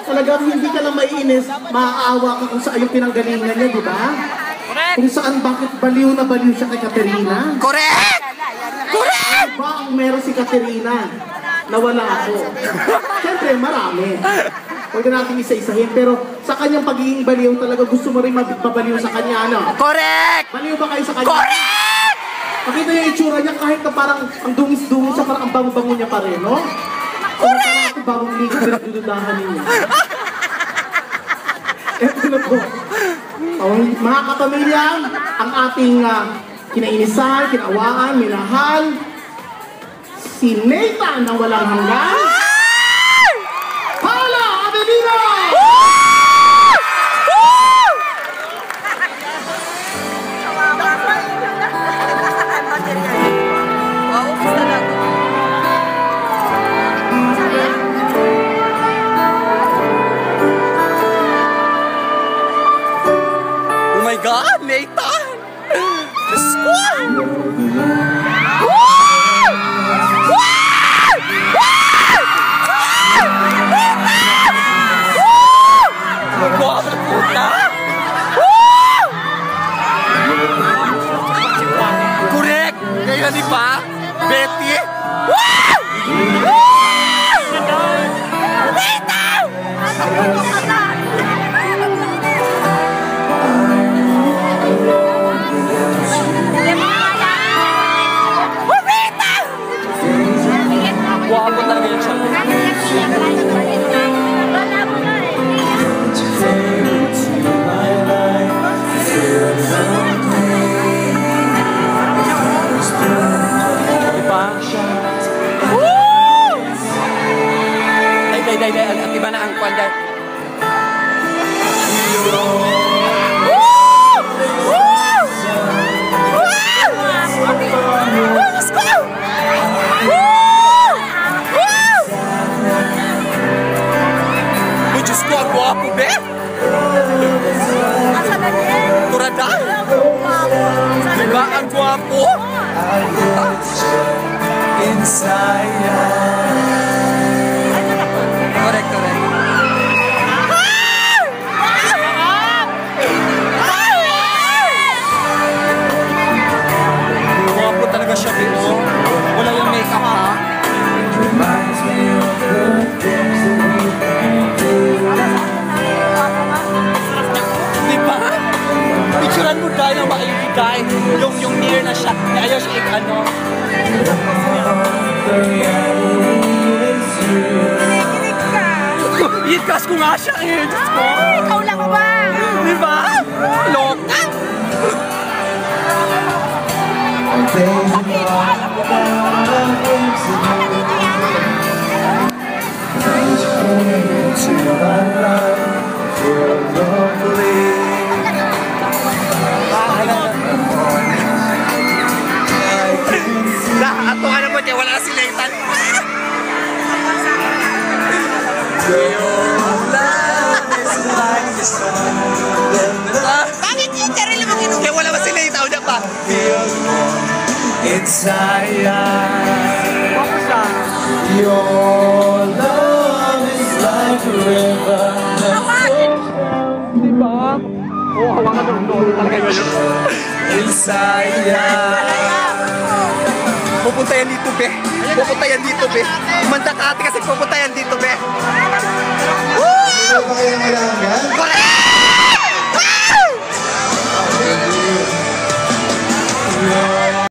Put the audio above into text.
talagang hindi ka lang maiinis, maaawa ka kung saan yung pinanggalingan niya, di ba? Kung saan, bakit baliw na baliw siya kay Katerina. Correct! Correct! Ano ba ang meron si Katerina na wala ako? Siyempre, marami. Huwag na natin isa-isahin, pero sa kanyang pagiging baliw talaga gusto mo rin mabaliw sa kanya, ano? Correct! Baliw ba kayo sa kanya? Correct! Pakita yung itsura niya kahit na parang ang dungis-dungis siya, parang ang bango-bango niya pa rin, no? Correct! Kung bagong ligo na dududahan niya. Eto na po. Mga kapamilya, ang ating kinainisan, kinawaan, minahal, si Nathan na walang hanggan. Paula Avelino! Oh my God, Nathan! Let's go! Correct! Kaya di ba? Betty? Nathan! Guwapo talaga yung siya. Diba? Woo! Day. At iba na ang kwanda. Let's go! Diyos ko, ang guwapo, be! Turaday! Diba ang guwapo? Correct. Guwapo talaga siya, be. Wala yung makeup, ha? Diba? Picturean mo dahil ang maibigay yung near na siya. Ayaw siya ikano. Ikas ko nga siya eh. Diyos ko. Ikaw lang ba? Diba? Loka. Ato ka naman niya, wala na si Nathan. Bakit yung sarili mo ginuha? Kaya wala ba si Nathan? Uda pa. Your love is like a river. Diba? Oo, hawakan doon. Talaga yun. Inside. Pupunta yan dito, be. Pupunta yan dito, be. Kumanda ka ate kasi pupunta yan dito, be.